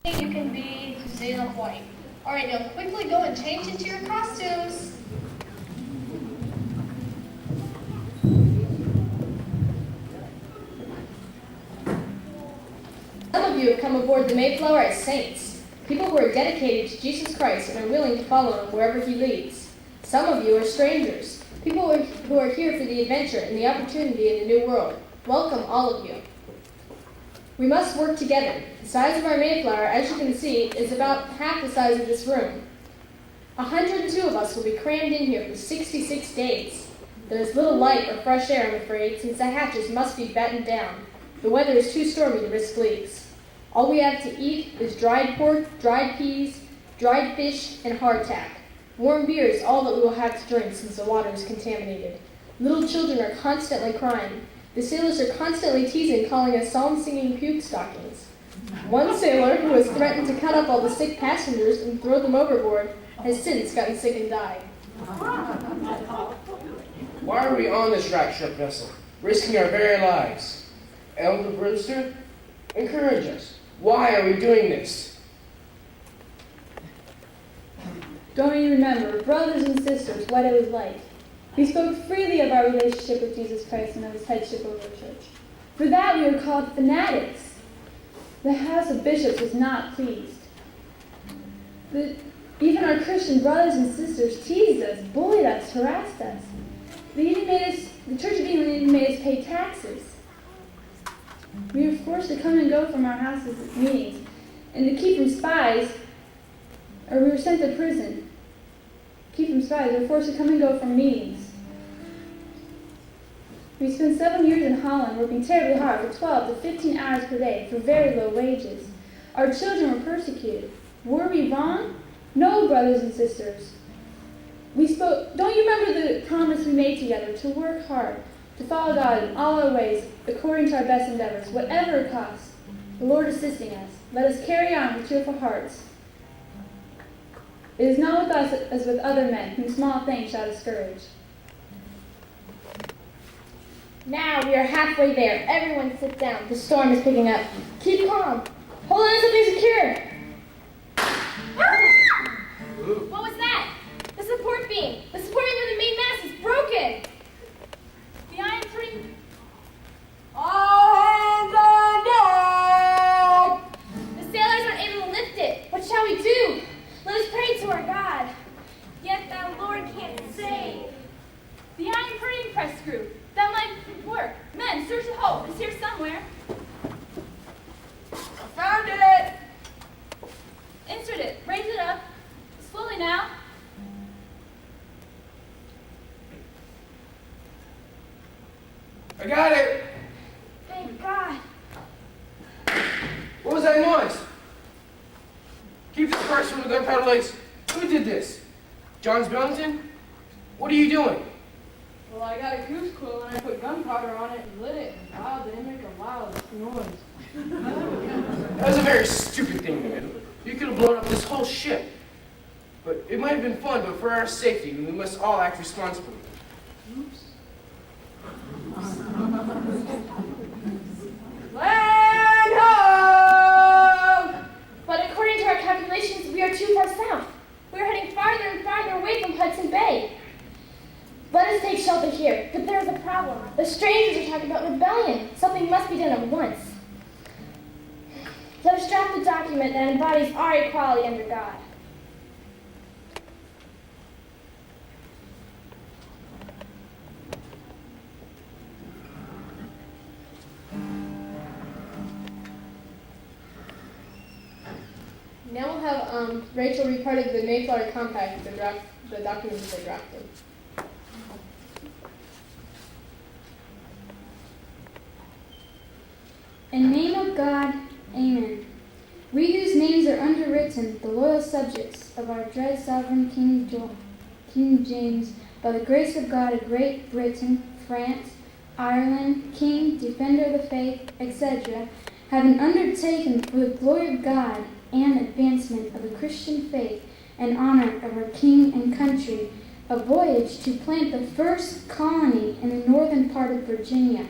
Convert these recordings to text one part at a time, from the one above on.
You can be Susanna White. Alright, now quickly go and change into your costumes. Some of you have come aboard the Mayflower as saints, people who are dedicated to Jesus Christ and are willing to follow him wherever he leads. Some of you are strangers, people who are here for the adventure and the opportunity in the new world. Welcome, all of you. We must work together. The size of our Mayflower, as you can see, is about half the size of this room. 102 of us will be crammed in here for 66 days. There is little light or fresh air, I'm afraid, since the hatches must be battened down. The weather is too stormy to risk leaks. All we have to eat is dried pork, dried peas, dried fish, and hardtack. Warm beer is all that we will have to drink since the water is contaminated. Little children are constantly crying. The sailors are constantly teasing, calling us psalm-singing puke stockings. One sailor, who has threatened to cut up all the sick passengers and throw them overboard, has since gotten sick and died. Why are we on this rack-ship vessel, risking our very lives? Elder Brewster, encourage us. Why are we doing this? Don't you remember, brothers and sisters, what it was like? We spoke freely of our relationship with Jesus Christ and of his headship over the church. For that we were called fanatics. The House of Bishops was not pleased. Even our Christian brothers and sisters teased us, bullied us, harassed us. The Church of England even made us pay taxes. We were forced to come and go from our houses at meetings, and to keep from spies, or we were sent to prison. Keep from spies, we were forced to come and go from meetings. We spent 7 years in Holland working terribly hard for 12 to 15 hours per day for very low wages. Our children were persecuted. Were we wrong? No, brothers and sisters. Don't you remember the promise we made together to work hard, to follow God in all our ways, according to our best endeavors, whatever it costs, the Lord assisting us? Let us carry on with cheerful hearts. It is not with us as with other men, whom small things shall discourage. Now we are halfway there. Everyone sit down. The storm is picking up. Keep calm. Hold on to something secure. What was that? The support beam. The support beam of the main mast is broken. The iron spring. All hands on deck! The sailors aren't able to lift it. What shall we do? Let us pray to our God. Yet thou, Lord, can't save. The iron printing press screw. That might work. Men, search the hole. It's here somewhere. I found it! Insert it. Raise it up. Slowly now. I got it! Thank God. What was that noise? Keep this purse from the gunpowder legs. Who did this? John Billington? What are you doing? Well, I got a goose quill and I put gunpowder on it and lit it, and wow, did it make a loud noise. That was a very stupid thing to do. You could have blown up this whole ship. But it might have been fun, but for our safety, we must all act responsibly. Oops. Land ho! But according to our calculations, we are too far south. We are heading farther and farther away from Hudson Bay. Let us take shelter here, but there is a problem. The strangers are talking about rebellion. Something must be done at once. Let us draft a document that embodies our equality under God. Now we'll have Rachel read part of the Mayflower Compact, the documents they drafted. In the name of God, amen. We whose names are underwritten, the loyal subjects of our dread sovereign King James, by the grace of God of Great Britain, France, Ireland, King, Defender of the Faith, etc., having undertaken for the glory of God and advancement of the Christian faith and honor of our King and country, a voyage to plant the first colony in the northern part of Virginia,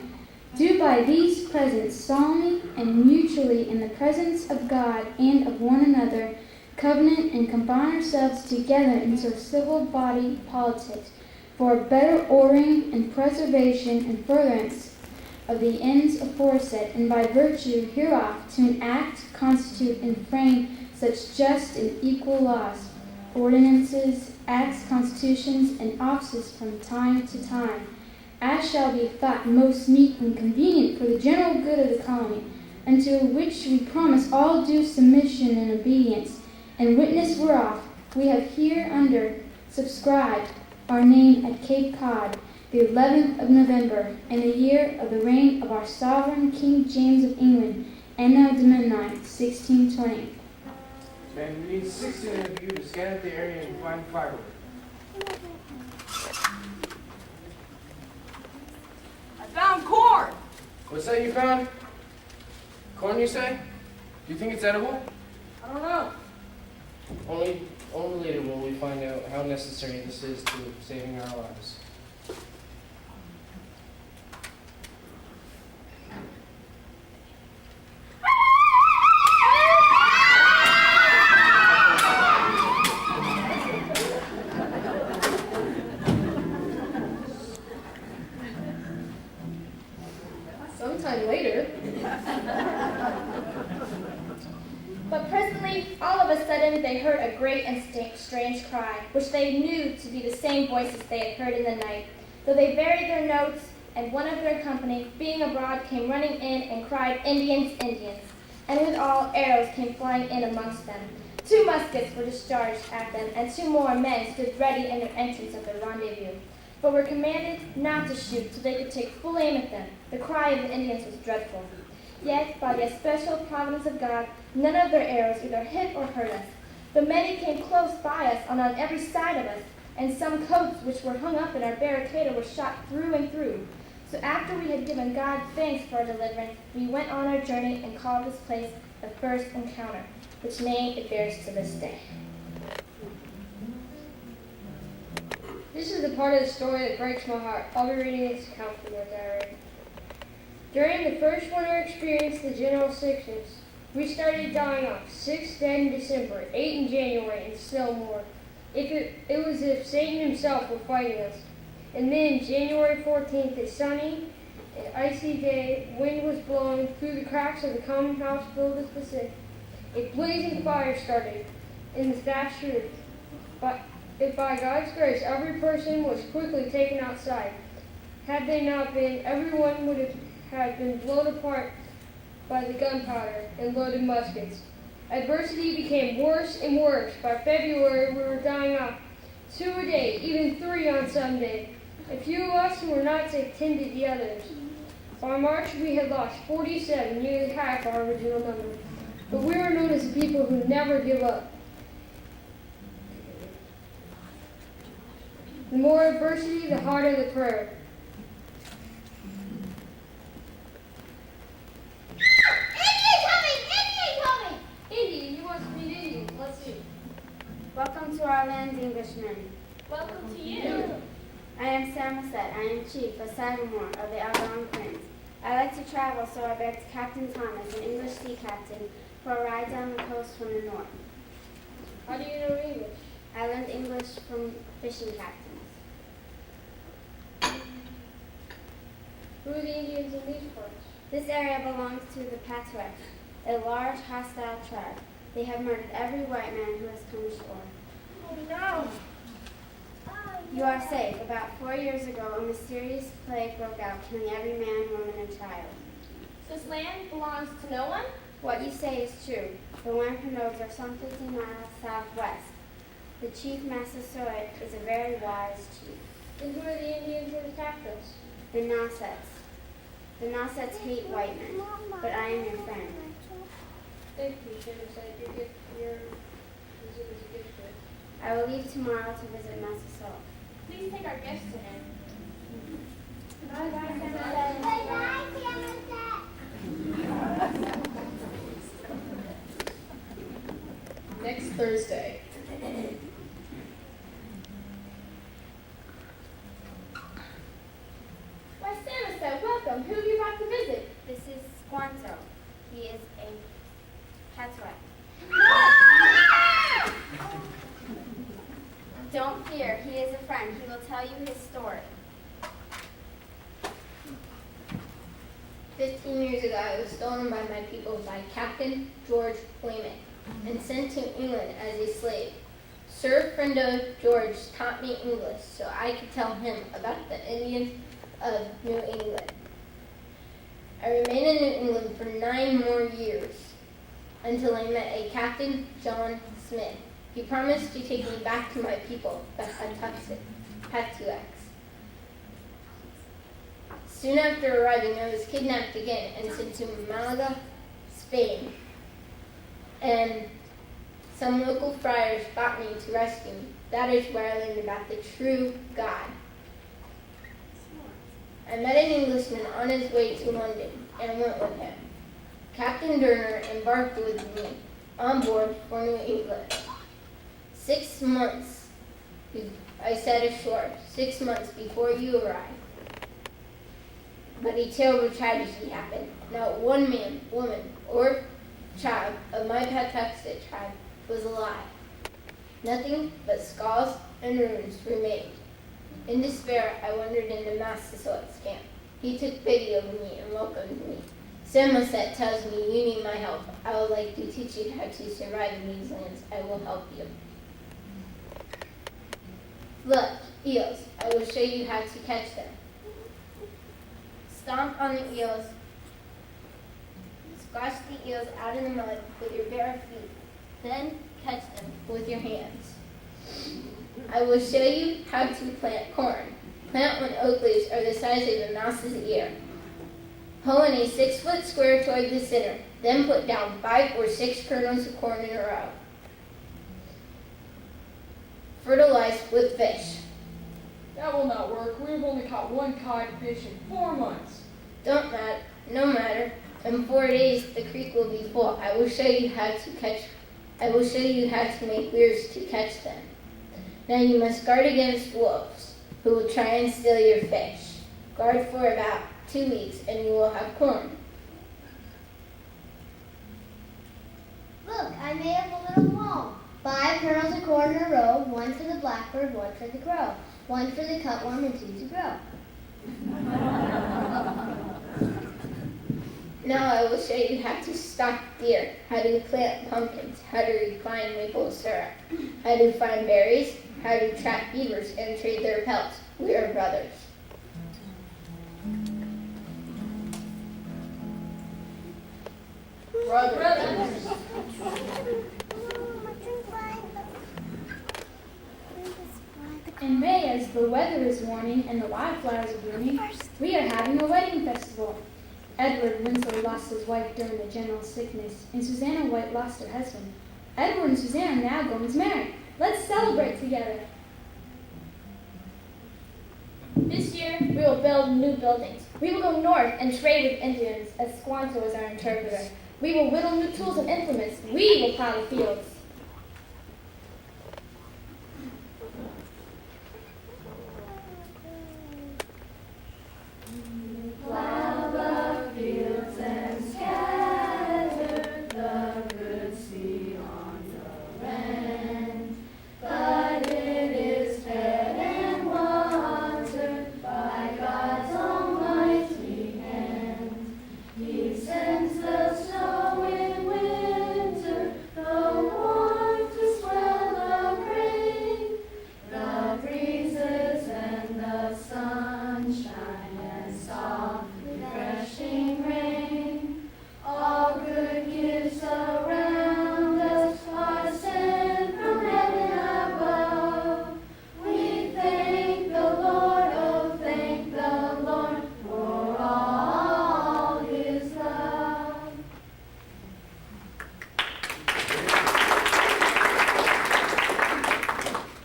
Do by these presents solemnly and mutually in the presence of God and of one another covenant and combine ourselves together into a civil body politic for a better ordering and preservation and furtherance of the ends aforesaid, and by virtue hereof to enact, constitute, and frame such just and equal laws, ordinances, acts, constitutions, and offices from time to time, as shall be thought most meet and convenient for the general good of the colony, unto which we promise all due submission and obedience, and witness whereof we have hereunder subscribed our name at Cape Cod, the 11th of November, in the year of the reign of our sovereign King James of England, Anno Domini 1620. Man, we need 16 of you to scan out the area and find firewood. I found corn. What's that you found? Corn, you say? Do you think it's edible? I don't know. Only later will we find out how necessary this is to saving our lives. Sometime later, But presently, all of a sudden, they heard a great and strange cry, which they knew to be the same voices they had heard in the night. Though they varied their notes, and one of their company, being abroad, came running in and cried, Indians, Indians. And withal arrows came flying in amongst them. 2 muskets were discharged at them, and 2 more men stood ready in their entrance of the rendezvous, but were commanded not to shoot till they could take full aim at them. The cry of the Indians was dreadful. Yet, by the especial providence of God, none of their arrows either hit or hurt us. But many came close by us and on every side of us, and some coats which were hung up in our barricade were shot through and through. So after we had given God thanks for our deliverance, we went on our journey and called this place the First Encounter, which name it bears to this day. this is the part of the story that breaks my heart. I'll be reading this account from your diary. During the first winter experience, the General Sickness, we started dying off. 6 dead in December, 8 in January, and still more. It was as if Satan himself were fighting us. And then, January 14th, a sunny and icy day, wind was blowing through the cracks of the common house filled with the sick. A blazing fire started in the thatched roof. But if by God's grace every person was quickly taken outside, had they not been, everyone would have been blown apart by the gunpowder and loaded muskets. Adversity became worse and worse. By February, we were dying off 2 a day, even 3 on some days. A few of us who were not sick tended the others. By March, we had lost 47, nearly half our original number. But we were known as the people who never give up. The more adversity, the harder the prayer. Indian, you want to meet Indians? Let's see. Welcome to our land, Englishmen. Welcome to you. I am Samoset. I am chief of Sagamore of the Algonquin Prince. I like to travel, so I begged Captain Thomas, an English sea captain, for a ride down the coast from the north. How do you know English? I learned English from fishing captains. Who are the Indians in these parts? This area belongs to the Patuex, a large hostile tribe. They have murdered every white man who has come ashore. Oh no. You are safe. About 4 years ago, a mysterious plague broke out, killing every man, woman, and child. This land belongs to no one? What you say is true. The Wampanoags are some 50 miles southwest. The chief Massasoit is a very wise chief. And who are the Indians who attacked us? The Nausets. The Nausets hate white men, but I am your friend. Thank you, Samoset. Your visit is a gift. I will leave tomorrow to visit Massasoit. Please take our gifts to him. Next Thursday. Why, Samoset, welcome Welcome. Who have you brought to visit? This is Squanto. He is a Patois. Don't fear, he is a friend. He will tell you his story. 15 years ago, I was stolen by my people by Captain George Weymouth and sent to England as a slave. Sir Friendo George taught me English so I could tell him about the Indians of New England. I remained in New England for 9 more years until I met a Captain John Smith. He promised to take me back to my people, the Patuxet. Soon after arriving, I was kidnapped again and sent to Malaga, Spain. And some local friars brought me to rescue me. That is where I learned about the true God. I met an Englishman on his way to London and went with him. Captain Durner embarked with me on board for New England. 6 months, I set ashore, 6 months before you arrived. But a terrible tragedy happened. Not one man, woman, or child of my Patuxet tribe was alive. Nothing but skulls and ruins remained. In despair, I wandered into Massasoit's camp. He took pity of me and welcomed me. Samoset tells me you need my help. I would like to teach you how to survive in these lands. I will help you. Look, eels. I will show you how to catch them. Stomp on the eels. Squash the eels out in the mud with your bare feet. Then catch them with your hands. I will show you how to plant corn. Plant when oak leaves are the size of a mouse's ear. Hoe in a 6-foot square toward the center. Then put down 5 or 6 kernels of corn in a row. Fertilize with fish. That will not work. We've only caught 1 codfish in 4 months. No matter. In 4 days the creek will be full. I will show you how to make weirs to catch them. Now you must guard against wolves, who will try and steal your fish. Guard for about 2 weeks, and you will have corn. Look, I made up a little wall. 5 kernels of corn in a row, 1 for the blackbird, 1 for the crow, 1 for the cutworm, and 2 to grow. Now I will show you how to stalk deer, how to plant pumpkins, how to refine maple syrup, how to find berries, how to trap beavers and trade their pelts. We are brothers. Brothers. In May, as the weather is warming and the wildflowers are blooming, we are having a wedding festival. Edward Winslow lost his wife during the general sickness, and Susanna White lost her husband. Edward and Susanna now going to marry. Let's celebrate together. This year, we will build new buildings. We will go north and trade with Indians, as Squanto is our interpreter. We will whittle new tools and implements. We will plow the fields. Plow the fields and scatter the good seed on the land. But it is fed and watered by God's almighty hand. He sends the snow in winter, the warmth to swell the grain, the breezes and the sunshine, soft, refreshing rain. All good gifts around us are sent from heaven above. We thank the Lord, oh thank the Lord for all his love.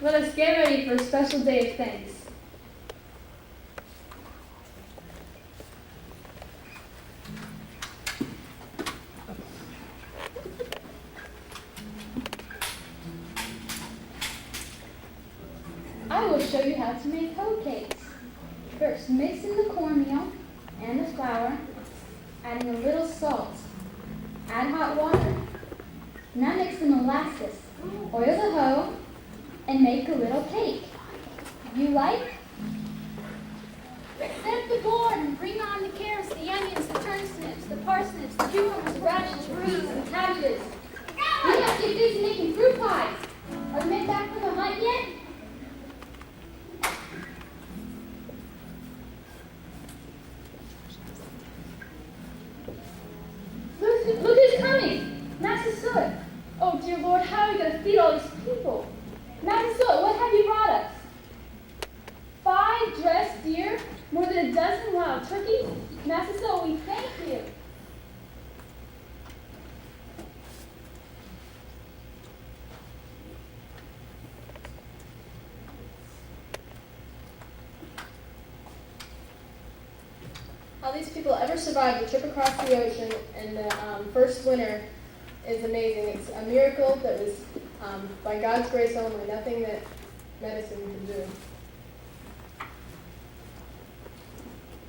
Let us get ready for a special day of thanks. I will show you how to make hoe cakes. First, mix in the cornmeal and the flour, adding a little salt. Add hot water. Now mix the molasses, oil the hoe, and make a little cake. You like? Set up the board and bring on the carrots, the onions, the turnips, the parsnips, the cucumbers, the radishes, peas, and cabbages. We have to get busy making fruit pies. Are the men back from the hunt yet? Look who's coming! Master Suet! Oh, dear Lord, how are we going to feed all these people? Master Suet, what have you brought us? 5 dressed deer? More than a dozen wild turkeys? Master Suet, we thank you. How these people ever survived the trip across the ocean and the first winter is amazing. It's a miracle that was by God's grace only, nothing that medicine can do.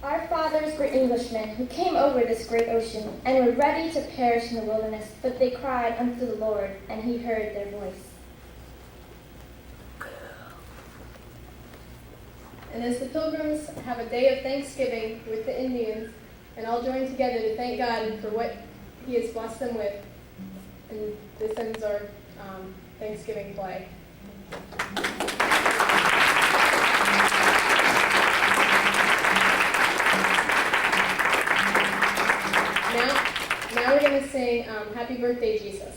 Our fathers were Englishmen who came over this great ocean and were ready to perish in the wilderness, but they cried unto the Lord, and he heard their voice. And as the pilgrims have a day of thanksgiving with the Indians, and all join together to thank God for what he has blessed them with, and this ends our Thanksgiving play. Now we're going to sing Happy Birthday, Jesus.